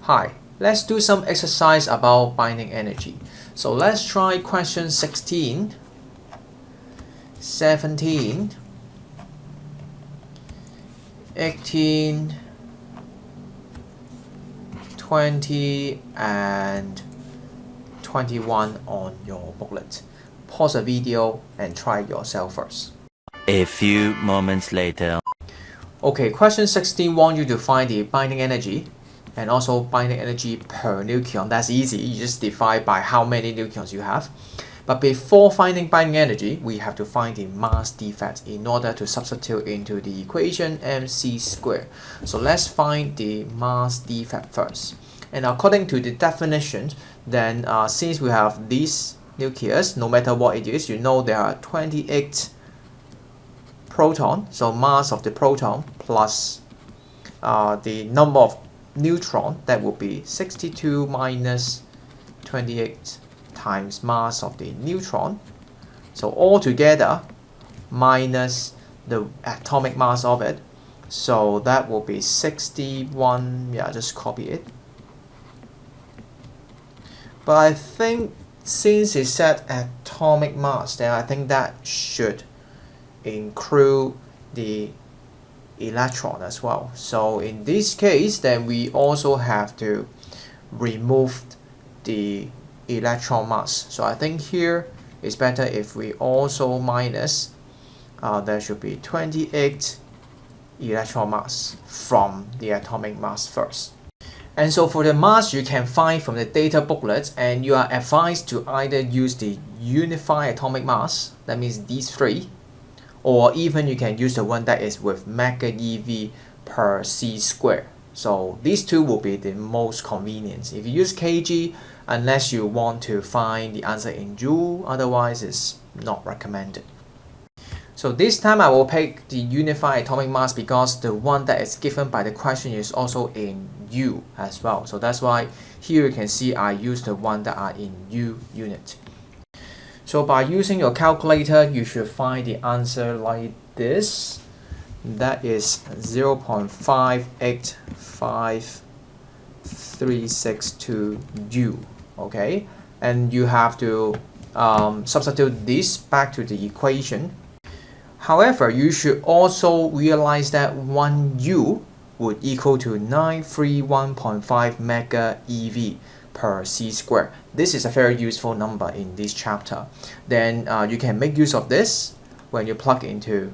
Hi, let's do some exercise about binding energy. So let's try question 16, 17, 18, 20 and 21 on your booklet. Pause the video and try it yourself first. A few moments later. Okay, question 16 wants you to find the binding energy and also binding energy per nucleon. That's easy, you just divide by how many nucleons you have. But before finding binding energy, we have to find the mass defect in order to substitute into the equation mc squared. So let's find the mass defect first. And according to the definition, then since we have this nucleus, no matter what it is, you know there are 28 proton, so mass of the proton plus the number of neutron, that would be 62 minus 28 times mass of the neutron, so altogether minus the atomic mass of it, so that will be 61. Yeah, just copy it. But I think since it said atomic mass, then I think that should include the electron as well. So in this case, then we also have to remove the electron mass. So I think here it's better if we also minus, there should be 28 electron mass from the atomic mass first. And so for the mass, you can find from the data booklet, and you are advised to either use the unified atomic mass, that means these three, or even you can use the one that is with mega eV per c squared. So these two will be the most convenient. If you use kg, unless you want to find the answer in joule, otherwise it's not recommended. So this time I will pick the unified atomic mass because the one that is given by the question is also in U as well. So that's why here you can see I use the one that are in U unit. So by using your calculator, you should find the answer like this. That is 0.585362 U. Okay, and you have to substitute this back to the equation. However, you should also realize that 1 U would equal to 931.5 mega eV per c squared. This is a very useful number in this chapter. Then you can make use of this when you plug into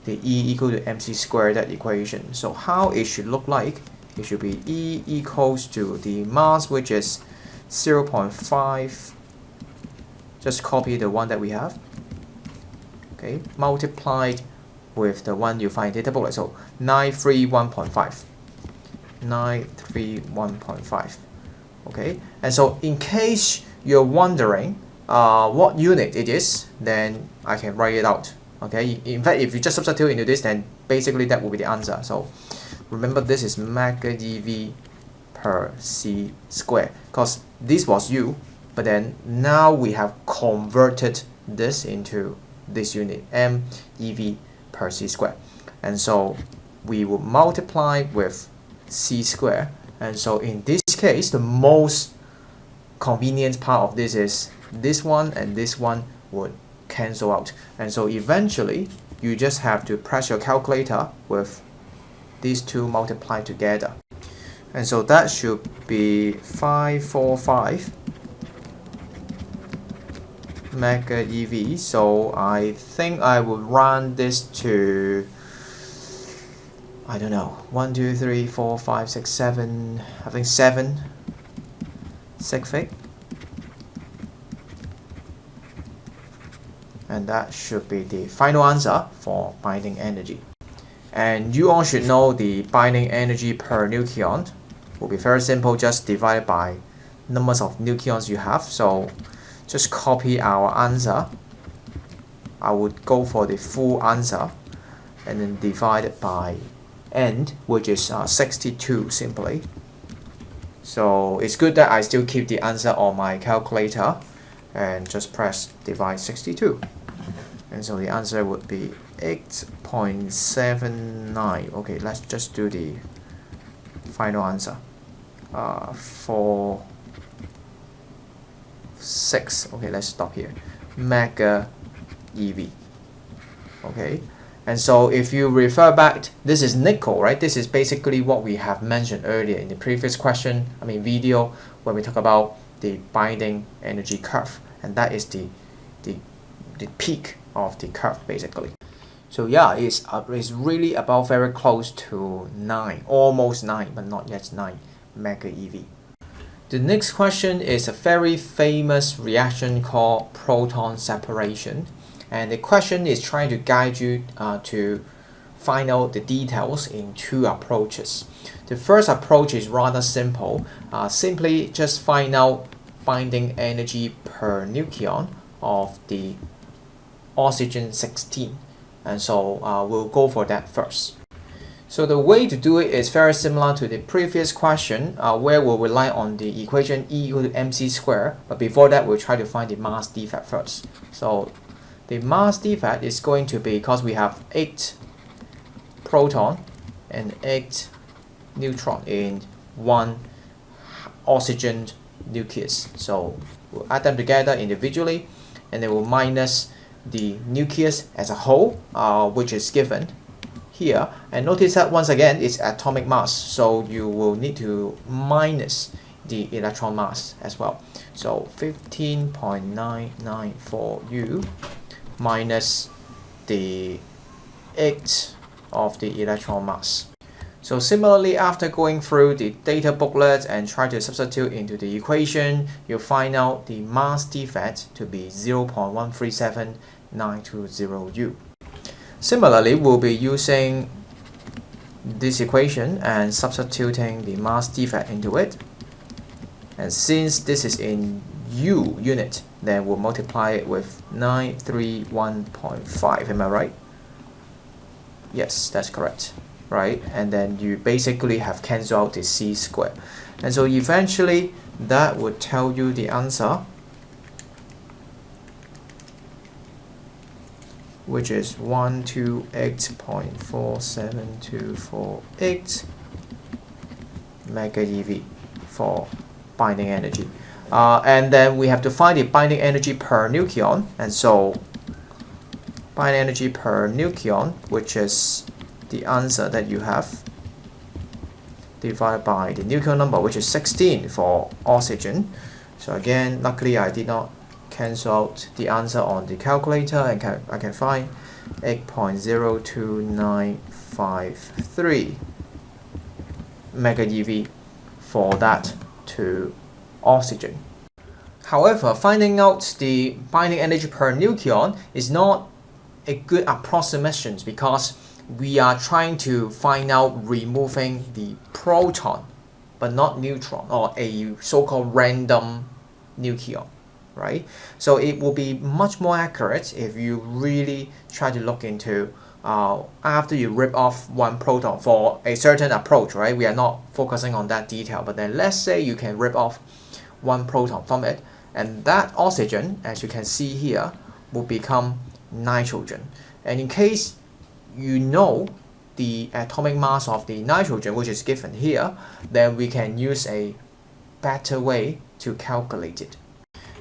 the E equal to mc squared, that equation. So how it should look like, it should be E equals to the mass, which is 0.5, just copy the one that we have, okay, multiplied with the one you find in data booklet, so 931.5. Okay, and so in case you're wondering what unit it is, then I can write it out. Okay, in fact, if you just substitute into this, then basically that will be the answer. So remember, this is mega eV per c squared, because this was U, but then now we have converted this into this unit, MeV per c squared, and so we will multiply with c squared. And so in this case, the most convenient part of this is this one and this one would cancel out, and so eventually you just have to press your calculator with these two multiplied together, and so that should be 545 mega eV. So I think I would run this to, I don't know, 1 2 3 4 5 6 7, I think 7 sig fig, and that should be the final answer for binding energy. And you all should know the binding energy per nucleon will be very simple, just divided by numbers of nucleons you have. So just copy our answer. I would go for the full answer and then divide it by n, which is 62 simply. So it's good that I still keep the answer on my calculator and just press divide 62. And so the answer would be 8.79. Okay, let's just do the final answer. For 6, okay, let's stop here, mega EV. Okay, and so if you refer back, this is nickel, right? This is basically what we have mentioned earlier in the previous video, when we talk about the binding energy curve, and that is the peak of the curve basically. So yeah, it's really about very close to 9, almost 9, but not yet 9 mega EV. The next question is a very famous reaction called proton separation, and the question is trying to guide you to find out the details in 2 approaches. The first approach is rather simple, simply just find out binding energy per nucleon of the oxygen 16, and so we'll go for that first. So the way to do it is very similar to the previous question, where we'll rely on the equation E equal to mc squared, but before that we'll try to find the mass defect first. So the mass defect is going to be, because we have 8 proton and 8 neutron in 1 oxygen nucleus, so we'll add them together individually, and then we'll minus the nucleus as a whole, which is given here. And notice that once again it's atomic mass, so you will need to minus the electron mass as well. So 15.994 U minus the 8 of the electron mass. So similarly, after going through the data booklet and try to substitute into the equation, you'll find out the mass defect to be 0.137920 U. Similarly, we'll be using this equation and substituting the mass defect into it. And since this is in U unit, then we'll multiply it with 931.5. Am I right? Yes, that's correct. Right? And then you basically have cancelled out the C squared. And so eventually, that would tell you the answer, which is 128.47248 mega eV for binding energy. And then we have to find the binding energy per nucleon, and so binding energy per nucleon, which is the answer that you have, divided by the nucleon number, which is 16 for oxygen. So again, luckily I did not cancel out the answer on the calculator, and I can find 8.02953 mega eV for that to oxygen. However, finding out the binding energy per nucleon is not a good approximation, because we are trying to find out removing the proton but not neutron, or a so-called random nucleon, right? So it will be much more accurate if you really try to look into after you rip off 1 proton for a certain approach, right? We are not focusing on that detail, but then let's say you can rip off 1 proton from it, and that oxygen, as you can see here, will become nitrogen. And in case you know the atomic mass of the nitrogen, which is given here, then we can use a better way to calculate it.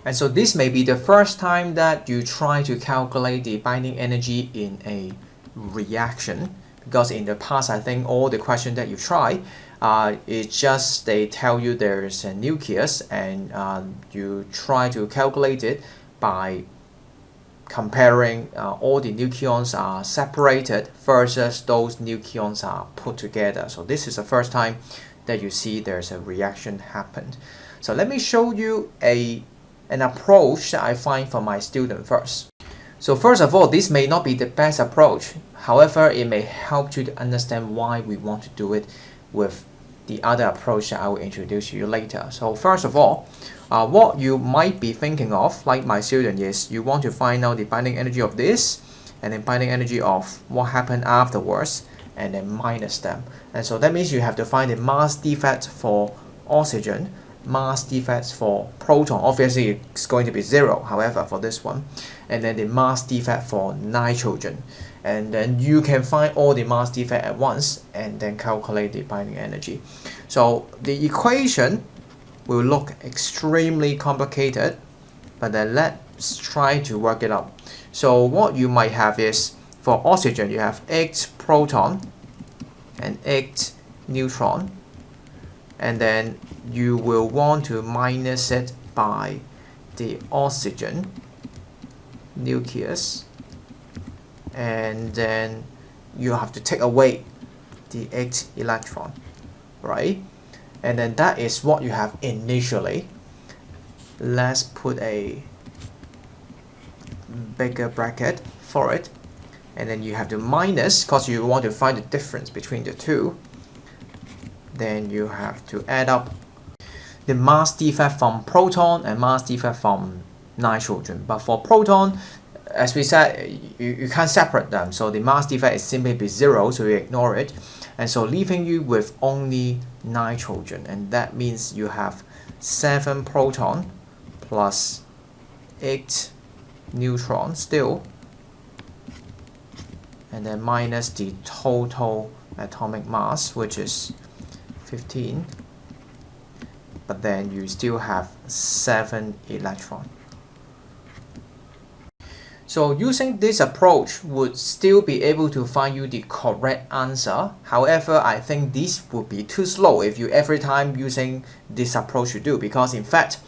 And so this may be the first time that you try to calculate the binding energy in a reaction, because in the past I think all the questions that you try, it's just they tell you there's a nucleus, and you try to calculate it by comparing all the nucleons are separated versus those nucleons are put together. So this is the first time that you see there's a reaction happened. So let me show you an approach that I find for my student first. So first of all, this may not be the best approach. However, it may help you to understand why we want to do it with the other approach that I will introduce you later. So first of all, what you might be thinking of, like my student, is you want to find out the binding energy of this, and then binding energy of what happened afterwards, and then minus them. And so that means you have to find the mass defect for oxygen, mass defect for proton. Obviously it's going to be 0, however, for this one. And then the mass defect for nitrogen. And then you can find all the mass defect at once and then calculate the binding energy. So the equation will look extremely complicated, but then let's try to work it out. So what you might have is, for oxygen you have 8 proton and 8 neutron, and then you will want to minus it by the oxygen nucleus, and then you have to take away the 8 electron, right? And then that is what you have initially. Let's put a bigger bracket for it, and then you have to minus, because you want to find the difference between the two. Then you have to add up the mass defect from proton and mass defect from nitrogen. But for proton, as we said, you can't separate them, so the mass defect is simply be 0, so you ignore it, and so leaving you with only nitrogen, and that means you have 7 proton plus 8 neutron still, and then minus the total atomic mass, which is 15, but then you still have 7 electrons. So using this approach would still be able to find you the correct answer. However, I think this would be too slow if you every time using this approach you do, because in fact,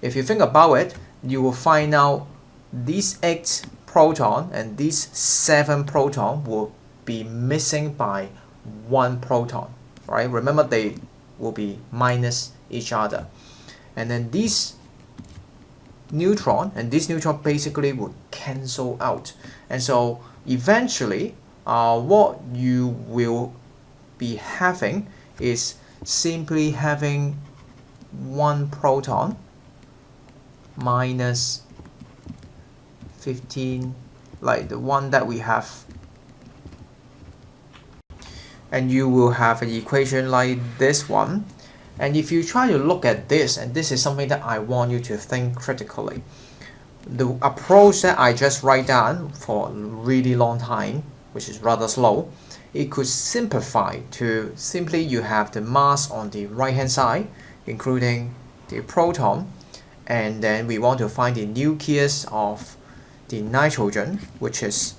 if you think about it, you will find out these 8 proton and these 7 proton will be missing by 1 proton, right? Remember, they will be minus each other, and then these neutron and this neutron basically would cancel out, and so eventually what you will be having is simply having 1 proton minus 15, like the one that we have, and you will have an equation like this one. And if you try to look at this, and this is something that I want you to think critically, the approach that I just write down for a really long time, which is rather slow, it could simplify to simply you have the mass on the right hand side, including the proton, and then we want to find the nucleus of the nitrogen, which is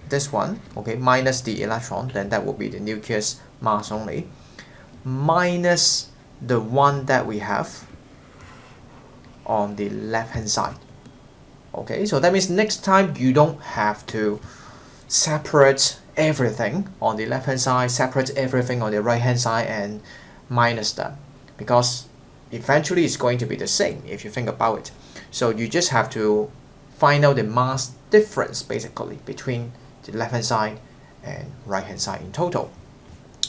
this one, okay, minus the electron, then that will be the nucleus mass only, minus the one that we have on the left hand side. Okay, so that means next time you don't have to separate everything on the left hand side, separate everything on the right hand side and minus them, because eventually it's going to be the same if you think about it. So you just have to find out the mass difference basically between the left hand side and right hand side in total.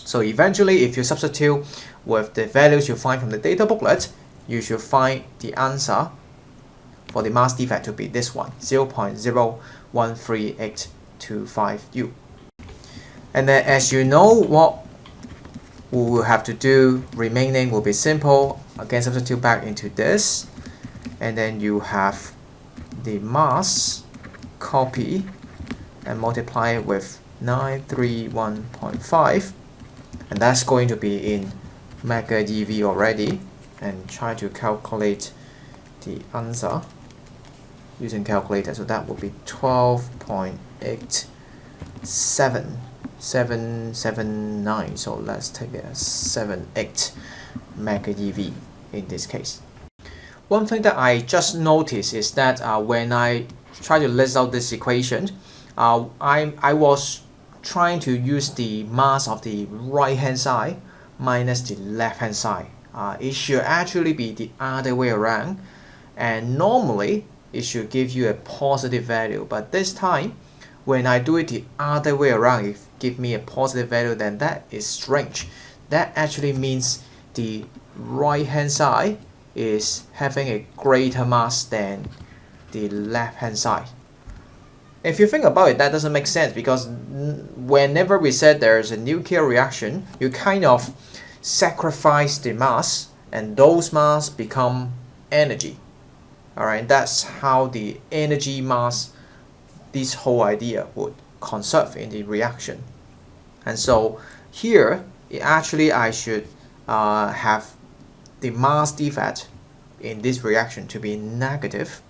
So eventually, if you substitute with the values you find from the data booklet, you should find the answer for the mass defect to be this one, 0.013825U. And then as you know, what we will have to do remaining will be simple. Again, substitute back into this, and then you have the mass, copy, and multiply it with 931.5. And that's going to be in mega eV already, and try to calculate the answer using calculator. So that would be 12.87779. So let's take it as 78 mega eV in this case. One thing that I just noticed is that when I try to list out this equation, I was trying to use the mass of the right hand side minus the left hand side. It should actually be the other way around, and normally it should give you a positive value, but this time when I do it the other way around, it give me a positive value. Then that is strange. That actually means the right hand side is having a greater mass than the left hand side. If you think about it, that doesn't make sense, because whenever we said there's a nuclear reaction, you kind of sacrifice the mass and those mass become energy. Alright, that's how the energy mass, this whole idea would conserve in the reaction. And so here, actually I should have the mass defect in this reaction to be negative,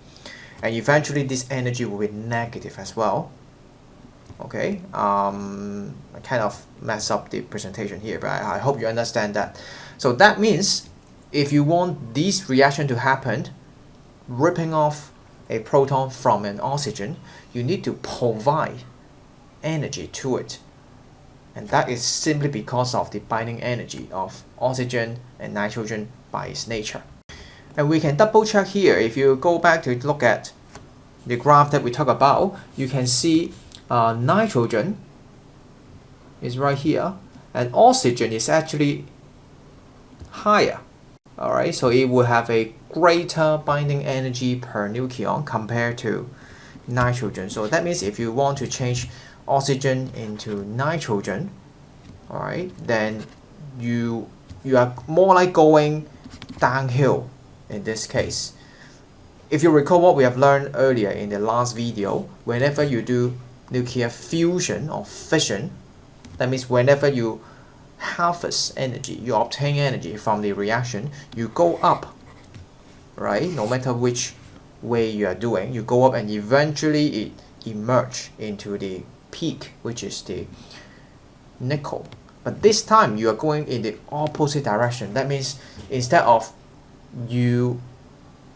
and eventually this energy will be negative as well. Okay, I kind of mess up the presentation here, but I hope you understand that. So that means if you want this reaction to happen, ripping off a proton from an oxygen, you need to provide energy to it. And that is simply because of the binding energy of oxygen and nitrogen by its nature. And we can double check here. If you go back to look at the graph that we talked about, you can see nitrogen is right here and oxygen is actually higher. Alright, so it will have a greater binding energy per nucleon compared to nitrogen. So that means if you want to change oxygen into nitrogen, alright, then you are more like going downhill in this case. If you recall what we have learned earlier in the last video, whenever you do nuclear fusion or fission, that means whenever you harvest energy, you obtain energy from the reaction, you go up, right? No matter which way you are doing, you go up and eventually it emerge into the peak, which is the nickel. But this time you are going in the opposite direction. That means instead of you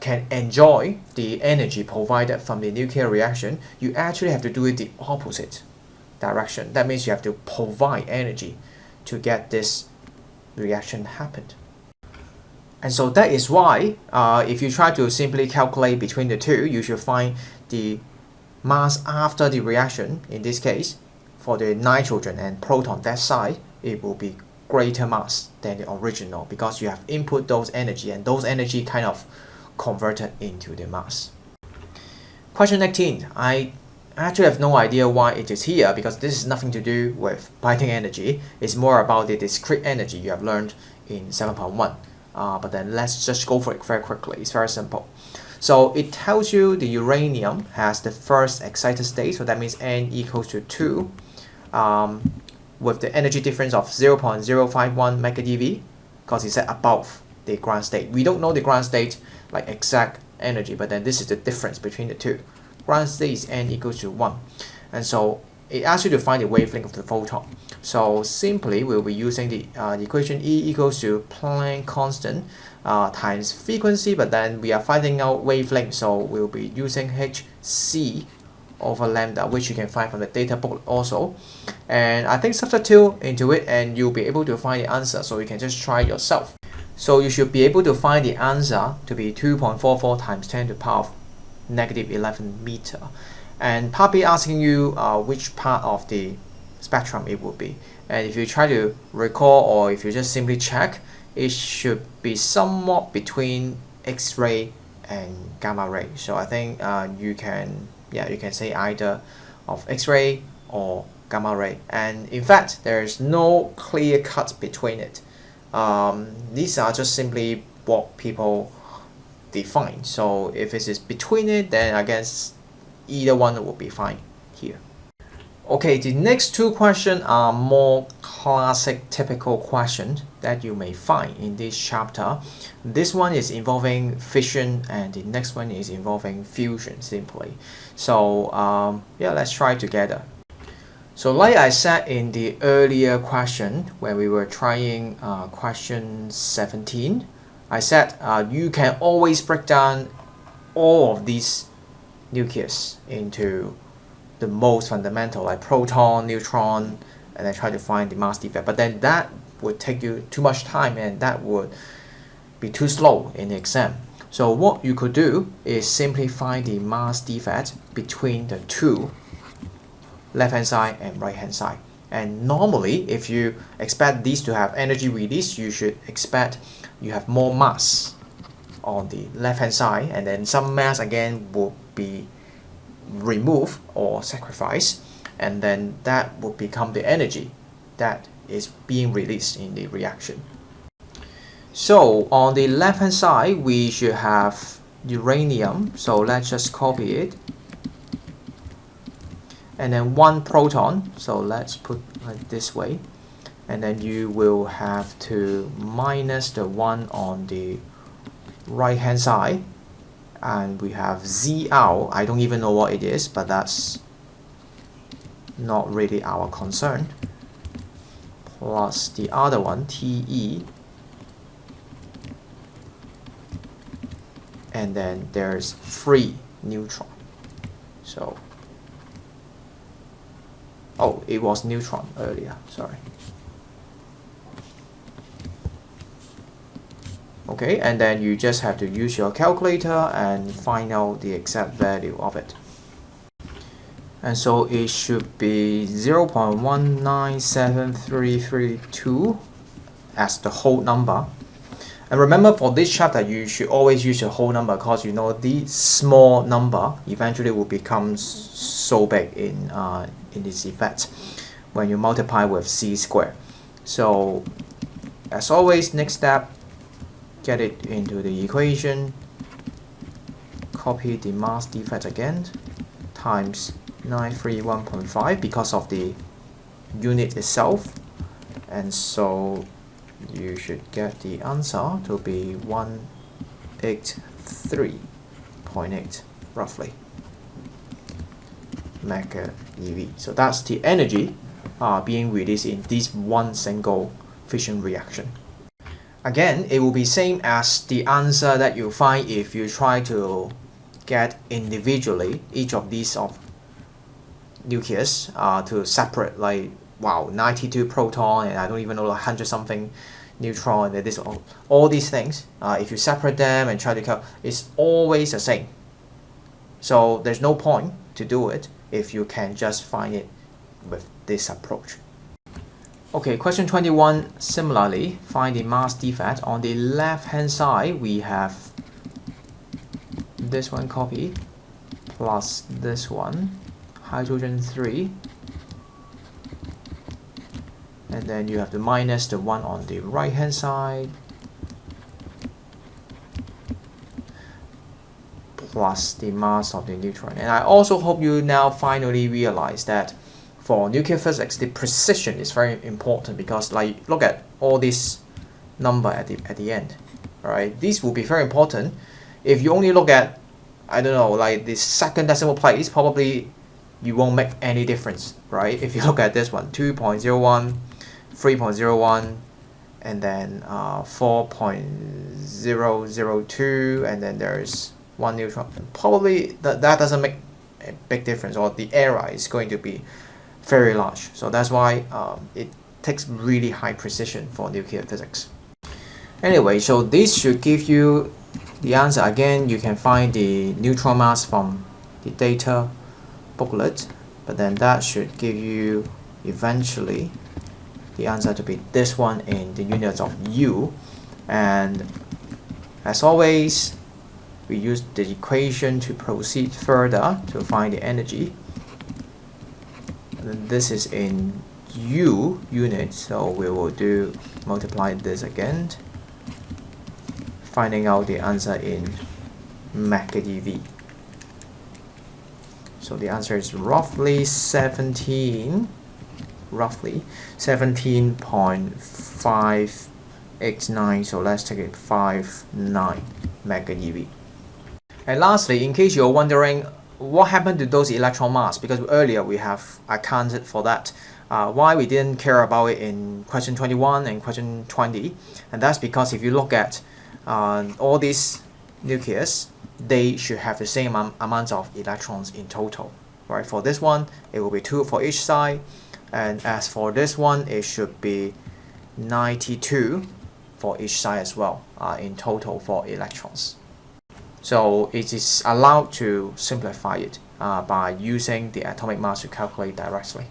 can enjoy the energy provided from the nuclear reaction, you actually have to do it the opposite direction. That means you have to provide energy to get this reaction happened. And so that is why if you try to simply calculate between the two, you should find the mass after the reaction. In this case, for the nitrogen and proton, that side, it will be greater mass than the original because you have input those energy and those energy kind of converted into the mass. Question 18. I actually have no idea why it is here because this is nothing to do with binding energy. It's more about the discrete energy you have learned in 7.1. But then let's just go for it very quickly. It's very simple. So it tells you the uranium has the first excited state, so that means N equals to 2 with the energy difference of 0.051 megaDV because it's at above the ground state. We don't know the ground state like exact energy, but then this is the difference between the two. Ground state is N equals to 1, and so it asks you to find the wavelength of the photon. So simply we'll be using the equation E equals to Planck constant times frequency, but then we are finding out wavelength, so we'll be using hc over lambda, which you can find from the data book also. And I think substitute into it and you'll be able to find the answer, so you can just try yourself. So you should be able to find the answer to be 2.44 times 10 to the power of negative 11 meter. And probably asking you which part of the spectrum it would be. And if you try to recall or if you just simply check, it should be somewhat between X-ray and gamma ray. So I think you can say either of X-ray or gamma ray. And in fact, there is no clear cut between it. These are just simply what people define. So if it is between it, then I guess either one will be fine here. Okay, the next two questions are more classic, typical questions that you may find in this chapter. This one is involving fission and the next one is involving fusion simply. So yeah, let's try together. So like I said in the earlier question when we were trying question 17, I said you can always break down all of these nucleus into the most fundamental, like proton, neutron, and then try to find the mass defect. But then that would take you too much time and that would be too slow in the exam. So what you could do is simply find the mass defect between the two, left hand side and right hand side. And normally if you expect these to have energy release, you should expect you have more mass on the left hand side, and then some mass again will be removed or sacrificed, and then that will become the energy that is being released in the reaction. So on the left hand side we should have uranium, so let's just copy it, and then 1 proton, so let's put like this way, and then you will have to minus the 1 on the right hand side, and we have Z out. I don't even know what it is, but that's not really our concern, plus the other one TE, and then there's 3 neutron. So oh, it was neutron earlier, sorry. Okay, and then you just have to use your calculator and find out the exact value of it. And so it should be 0.197332 as the whole number. And remember, for this chapter, you should always use your whole number, because you know the small number eventually will become so big in this effect when you multiply with c squared. So as always, next step, get it into the equation, copy the mass defect again, times 931.5 because of the unit itself, and so you should get the answer to be 183.8 roughly mega eV. So that's the energy being released in this one single fission reaction. Again, it will be same as the answer that you find if you try to get individually each of these of nucleus to separate, like, wow, 92 proton and I don't even know, like 100 something neutron, and this all these things. If you separate them and try to count, it's always the same. So there's no point to do it if you can just find it with this approach. Okay, question 21, similarly, find the mass defect. On the left hand side we have this one copy plus this one, hydrogen 3, and then you have to minus the one on the right hand side, plus the mass of the neutron. And I also hope you now finally realize that for nuclear physics, the precision is very important, because, like, look at all this number at the end. Alright, these will be very important. If you only look at, I don't know, like the second decimal place, probably you won't make any difference, right? If you look at this one, 2.01, 3.01, and then 4.002, and then there's 1 neutron. Probably that doesn't make a big difference, or the error is going to be very large. So that's why it takes really high precision for nuclear physics. Anyway, so this should give you the answer. Again, you can find the neutron mass from the data booklet, but then that should give you eventually the answer to be this one in the units of U. And as always, we use the equation to proceed further to find the energy. And then this is in U units, so we will do multiply this again, finding out the answer in mega eV. So the answer is roughly 17.589, so let's take it 59 mega eV. And lastly, in case you're wondering what happened to those electron mass, because earlier we have accounted for that, why we didn't care about it in question 21 and question 20, and that's because if you look at all these nucleus, they should have the same amount of electrons in total, right? For this one, it will be 2 for each side, and as for this one, it should be 92 for each side as well, in total for electrons. So it is allowed to simplify it by using the atomic mass to calculate directly.